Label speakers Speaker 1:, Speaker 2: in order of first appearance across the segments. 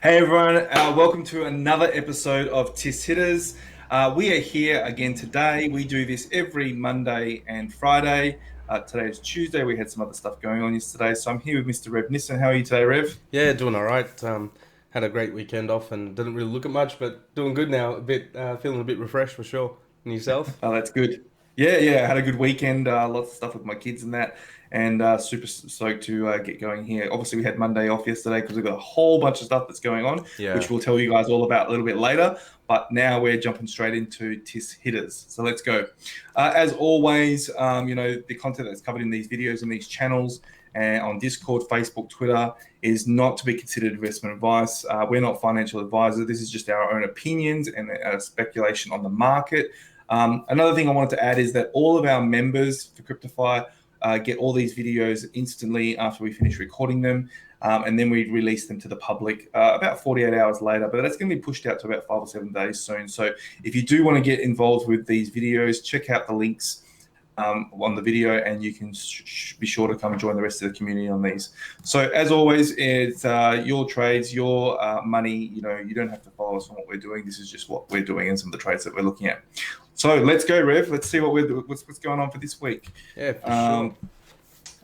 Speaker 1: Hey everyone, welcome to another episode of Tis Hitters. We are here again today. We do this every Monday and Friday. Today is Tuesday. We had some other stuff going on yesterday. So I'm here with Mr. Rev Nissen. How are you today, Rev?
Speaker 2: Yeah, doing all right. Had a great weekend off and didn't really look at much, but doing good now. Feeling a bit refreshed for sure. And yourself?
Speaker 1: Oh, that's good. Yeah. I had a good weekend. Lots of stuff with my kids and that, and super stoked to get going here. Obviously, we had Monday off yesterday because we've got a whole bunch of stuff that's going on,
Speaker 2: Yeah.
Speaker 1: which we'll tell you guys all about a little bit later. But now we're jumping straight into TIS hitters. So let's go. As always, the content that's covered in these videos and these channels and on Discord, Facebook, Twitter is not to be considered investment advice. We're not financial advisors. This is just our own opinions and speculation on the market. Another thing I wanted to add is that all of our members for Cryptofy get all these videos instantly after we finish recording them. And then we release them to the public about 48 hours later. But that's going to be pushed out to about 5 or 7 days soon. So if you do want to get involved with these videos, check out the links on the video, and you can be sure to come and join the rest of the community on these. So as always, it's your trades, your money. You don't have to follow us on what we're doing. This is just what we're doing and some of the trades that we're looking at. So let's go, Rev. Let's see what's going on for this week.
Speaker 2: Yeah, for sure.
Speaker 1: Um,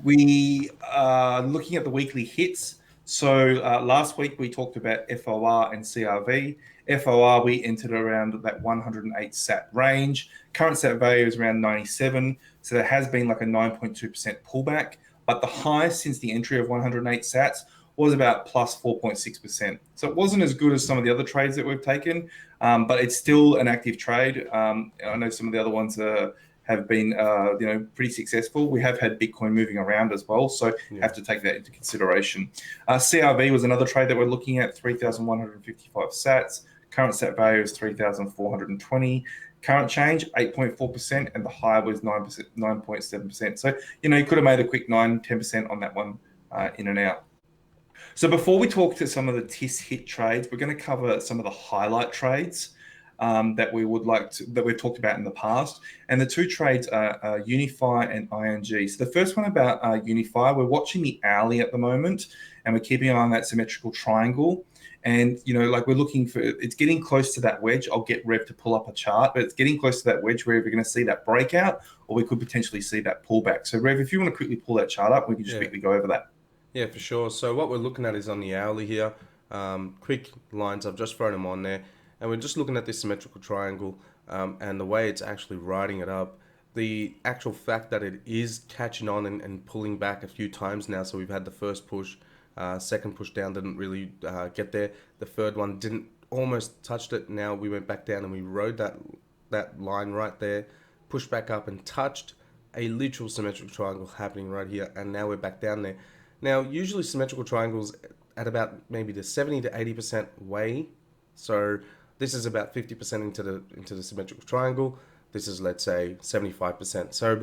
Speaker 1: we are looking at the weekly hits. So last week we talked about FOR and CRV. FOR, we entered around that 108 sat range. Current sat value is around 97. So there has been like a 9.2% pullback. But the highest since the entry of 108 sats was about plus 4.6%. So it wasn't as good as some of the other trades that we've taken, but it's still an active trade. I know some of the other ones have been pretty successful. We have had Bitcoin moving around as well, so
Speaker 2: Yeah.
Speaker 1: have to take that into consideration. CRV was another trade that we're looking at, 3,155 sats. Current sat value is 3,420. Current change 8.4%, and the high was 9%, 9.7%. So you could have made a quick 9-10% on that one in and out. So before we talk to some of the TIS hit trades, we're going to cover some of the highlight trades that we've talked about in the past. And the two trades are Unify and ING. So the first one about Unify, we're watching the hourly at the moment, and we're keeping an eye on that symmetrical triangle. And we're looking for, it's getting close to that wedge. I'll get Rev to pull up a chart, but it's getting close to that wedge where we're going to see that breakout, or we could potentially see that pullback. So Rev, if you want to quickly pull that chart up, we can just
Speaker 2: Yeah.
Speaker 1: quickly go over that.
Speaker 2: Yeah, for sure. So what we're looking at is on the hourly here. Quick lines, I've just thrown them on there. And we're just looking at this symmetrical triangle and the way it's actually riding it up. The actual fact that it is catching on and pulling back a few times now. So we've had the first push, second push down didn't really get there. The third one didn't almost touched it. Now we went back down and we rode that line right there, pushed back up and touched a literal symmetrical triangle happening right here. And now we're back down there. Now, usually symmetrical triangles at about maybe the 70 to 80% way. So this is about 50% into the symmetrical triangle. This is, let's say, 75%. So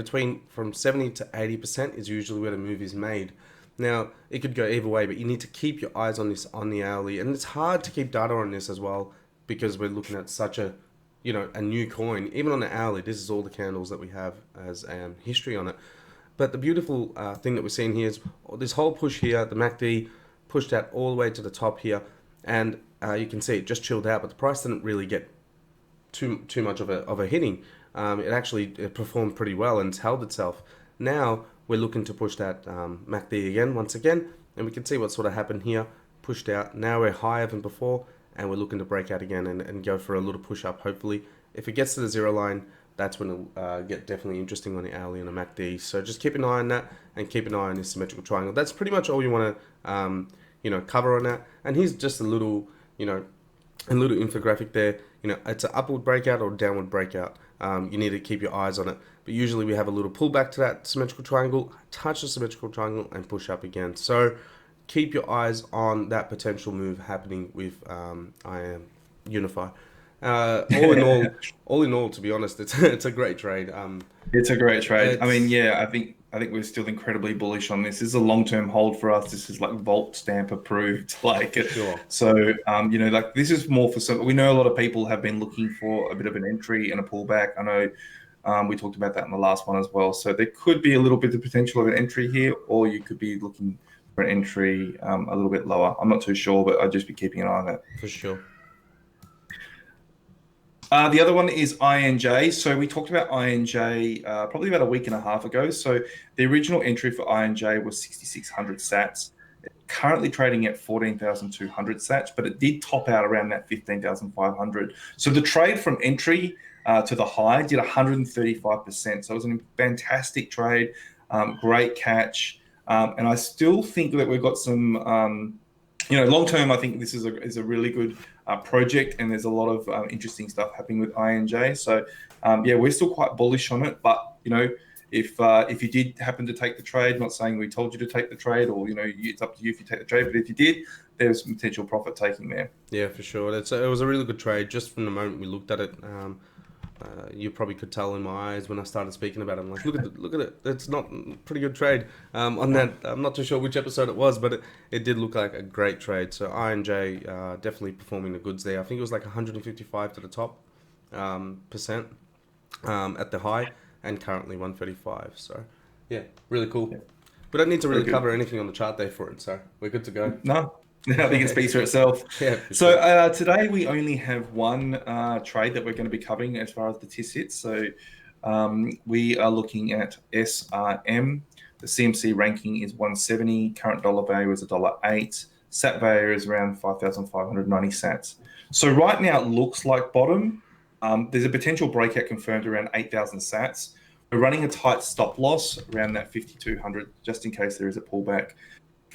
Speaker 2: from 70 to 80% is usually where the move is made. Now, it could go either way, but you need to keep your eyes on this on the hourly. And it's hard to keep data on this as well because we're looking at such a new coin. Even on the hourly, this is all the candles that we have as history on it. But the beautiful thing that we're seeing here is this whole push here, the MACD pushed out all the way to the top here, and you can see it just chilled out, but the price didn't really get too much of a hitting. It performed pretty well and it's held itself. Now we're looking to push that MACD again, once again, and we can see what sort of happened here. Pushed out. Now we're higher than before, and we're looking to break out again and go for a little push up, hopefully. If it gets to the zero line, that's when it'll get definitely interesting on the hourly and the MACD. So just keep an eye on that and keep an eye on this symmetrical triangle. That's pretty much all you want to cover on that. And here's just a little infographic there. It's an upward breakout or downward breakout. You need to keep your eyes on it. But usually we have a little pullback to that symmetrical triangle, touch the symmetrical triangle, and push up again. So keep your eyes on that potential move happening with Unify. All in all, to be honest, it's a great trade.
Speaker 1: It's a great trade. I mean,
Speaker 2: It's
Speaker 1: yeah, I think we're still incredibly bullish on this. This is a long-term hold for us. This is like Vault stamp approved.
Speaker 2: for sure.
Speaker 1: So this is more for some. We know a lot of people have been looking for a bit of an entry and a pullback. I know we talked about that in the last one as well. So there could be a little bit of potential of an entry here, or you could be looking for an entry a little bit lower. I'm not too sure, but I'd just be keeping an eye on it.
Speaker 2: For sure.
Speaker 1: The other one is INJ. So we talked about INJ probably about a week and a half ago. So the original entry for INJ was 6,600 sats. Currently trading at 14,200 sats, but it did top out around that 15,500. So the trade from entry to the high did 135%. So it was a fantastic trade, great catch. And I still think that we've got some, long term, I think this is a really good project, and there's a lot of interesting stuff happening with INJ. So yeah, we're still quite bullish on it. But if you did happen to take the trade, not saying we told you to take the trade, or it's up to you if you take the trade. But if you did, there's some potential profit taking there.
Speaker 2: Yeah, for sure. It was a really good trade just from the moment we looked at it. You probably could tell in my eyes when I started speaking about it. I'm like, look at it. It's not a pretty good trade. On that, I'm not too sure which episode it was, but it did look like a great trade. So INJ definitely performing the goods there. I think it was like 155 to the top percent at the high, and currently 135. So yeah, really cool.
Speaker 1: Yeah.
Speaker 2: We don't need to really cover anything on the chart there for it, so we're good to go.
Speaker 1: No, I think it speaks for itself.
Speaker 2: Yeah.
Speaker 1: So today we only have one trade that we're going to be covering as far as the TIS hits. So we are looking at SRM. The CMC ranking is 170. Current dollar value is $1.08. Sat value is around 5,590 sats. So right now it looks like bottom. There's a potential breakout confirmed around 8,000 sats. We're running a tight stop loss around that 5,200 just in case there is a pullback.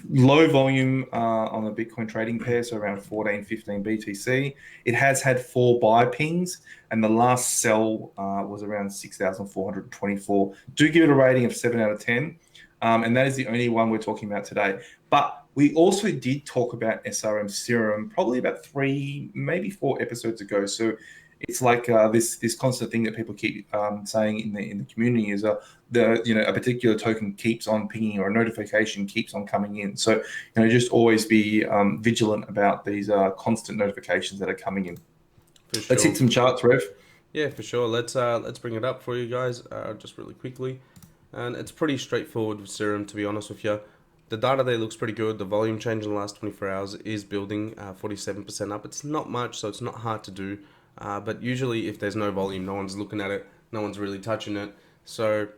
Speaker 1: Low volume on the Bitcoin trading pair, so around 14, 15 BTC. It has had 4 buy pings, and the last sell was around 6,424. Do give it a rating of 7 out of 10, and that is the only one we're talking about today. But we also did talk about SRM Serum probably about 3, maybe 4 episodes ago. So it's like this constant thing that people keep saying in the community is a particular token keeps on pinging, or a notification keeps on coming in. So just always be vigilant about these constant notifications that are coming in.
Speaker 2: For sure.
Speaker 1: Let's hit some charts, Rev.
Speaker 2: Yeah, for sure. Let's bring it up for you guys just really quickly, and it's pretty straightforward with Serum, to be honest with you. The data there looks pretty good. The volume change in the last 24 hours is building 47% up. It's not much, so it's not hard to do. But usually if there's no volume, no one's looking at it, no one's really touching it. So,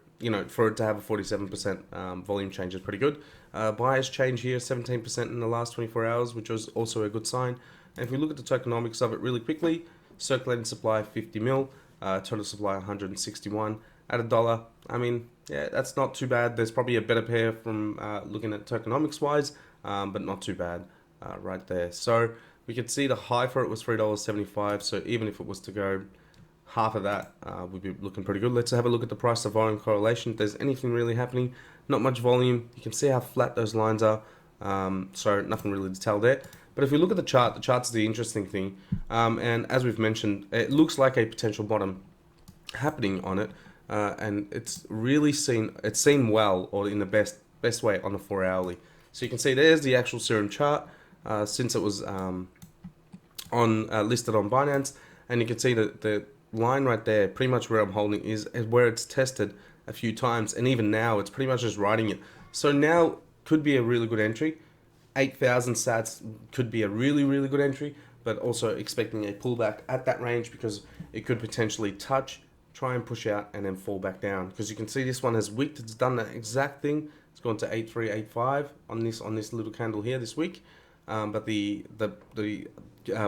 Speaker 2: for it to have a 47% volume change is pretty good. Buyers change here, 17% in the last 24 hours, which was also a good sign. And if we look at the tokenomics of it really quickly, circulating supply 50 mil, total supply 161 at $1. I mean, yeah, that's not too bad. There's probably a better pair from looking at tokenomics wise, but not too bad right there. So we could see the high for it was $3.75. So even if it was to go half of that, we'd be looking pretty good. Let's have a look at the price to volume correlation. If there's anything really happening, not much volume. You can see how flat those lines are. So nothing really to tell there. But if we look at the chart's the interesting thing. And as we've mentioned, it looks like a potential bottom happening on it. And it's really seen well, or in the best way, on the 4-hourly. So you can see there's the actual Serum chart since it was listed on Binance, and you can see that the line right there, pretty much where I'm holding, is where it's tested a few times, and even now it's pretty much just riding it. So now could be a really good entry. 8,000 sats could be a really, really good entry, but also expecting a pullback at that range because it could potentially touch, try and push out, and then fall back down. Because you can see this one has wicked. It's done that exact thing. It's gone to 8385 on this little candle here this week, but the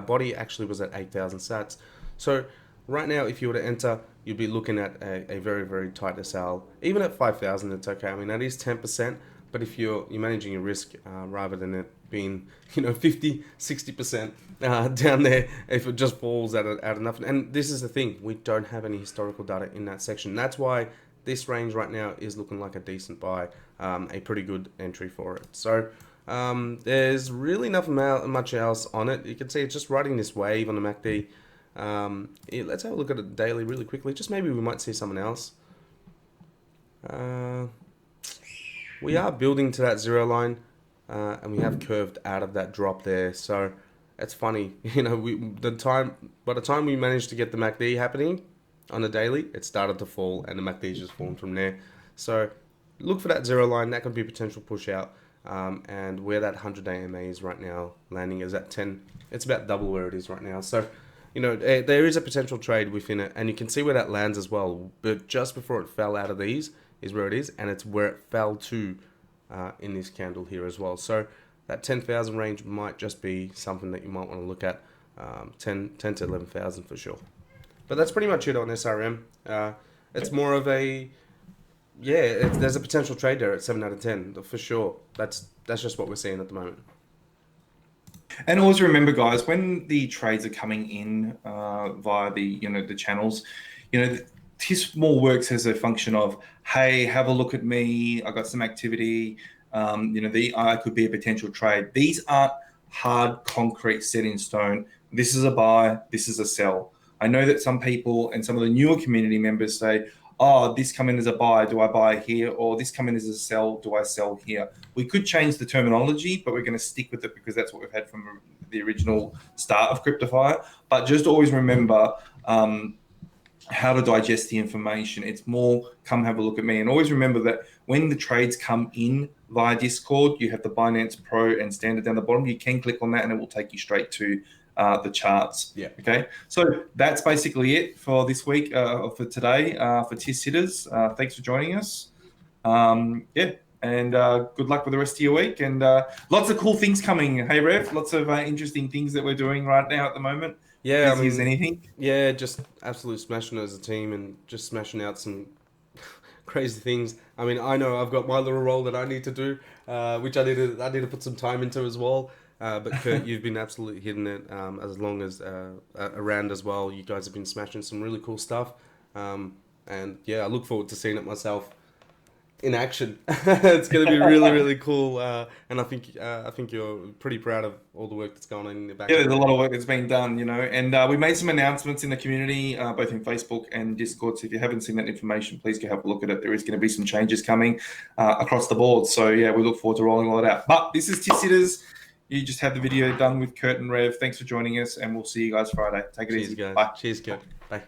Speaker 2: body actually was at 8,000 sats. So right now, if you were to enter, you'd be looking at a very, very tight SL. Even at 5,000, it's okay. I mean, that is 10%. But if you're managing your risk rather than it being 50, 60% down there, if it just falls at enough. And this is the thing, we don't have any historical data in that section. That's why this range right now is looking like a decent buy, a pretty good entry for it. So there's really nothing much else on it. You can see it's just riding this wave on the MACD. Let's have a look at it daily really quickly. Just maybe we might see something else. We are building to that zero line, and we have curved out of that drop there. So it's funny, by the time we managed to get the MACD happening on the daily, it started to fall, and the MACD just formed from there. So look for that zero line. That could be a potential push out. and where that 100 AMA is right now, landing is at 10. It's about double where it is right now. So, there is a potential trade within it, and you can see where that lands as well. But just before it fell out of these is where it is, and it's where it fell to in this candle here as well. So that 10,000 range might just be something that you might want to look at, 10 to 11,000 for sure. But that's pretty much it on SRM. It's more of a, there's a potential trade there at 7 out of 10 for sure. That's just what we're seeing at the moment.
Speaker 1: And always remember, guys, when the trades are coming in via the channels, this more works as a function of, hey, have a look at me. I got some activity. I could be a potential trade. These aren't hard, concrete, set in stone. This is a buy. This is a sell. I know that some people and some of the newer community members say, oh, this come in as a buy, do I buy here? Or this come in as a sell, do I sell here? We could change the terminology, but we're going to stick with it because that's what we've had from the original start of Cryptofy. But just always remember how to digest the information. It's more, come have a look at me. And always remember that when the trades come in via Discord, you have the Binance Pro and Standard down the bottom. You can click on that and it will take you straight to the charts.
Speaker 2: Yeah.
Speaker 1: Okay. So that's basically it for this week, for today, for TIS Hitters. Thanks for joining us. And good luck with the rest of your week. And lots of cool things coming. Hey, Rev, lots of interesting things that we're doing right now at the moment.
Speaker 2: Yeah,
Speaker 1: Busy as anything.
Speaker 2: Yeah, just absolute smashing as a team and just smashing out some crazy things. I mean, I know I've got my little role that I need to do, which I need to put some time into as well. But Kurt, you've been absolutely hitting it as long as around as well. You guys have been smashing some really cool stuff. And yeah, I look forward to seeing it myself in action. It's going to be really, really cool. And I think you're pretty proud of all the work that's going on in the background.
Speaker 1: Yeah, there's a lot of work that's been done, and we made some announcements in the community, both in Facebook and Discord. So if you haven't seen that information, please go have a look at it. There is going to be some changes coming across the board. So yeah, we look forward to rolling all that out. But this is TIS Hitters. You just had the video done with Kurt and Rev. Thanks for joining us, and we'll see you guys Friday. Take it easy.
Speaker 2: Guys.
Speaker 1: Bye.
Speaker 2: Cheers, Kurt. Bye.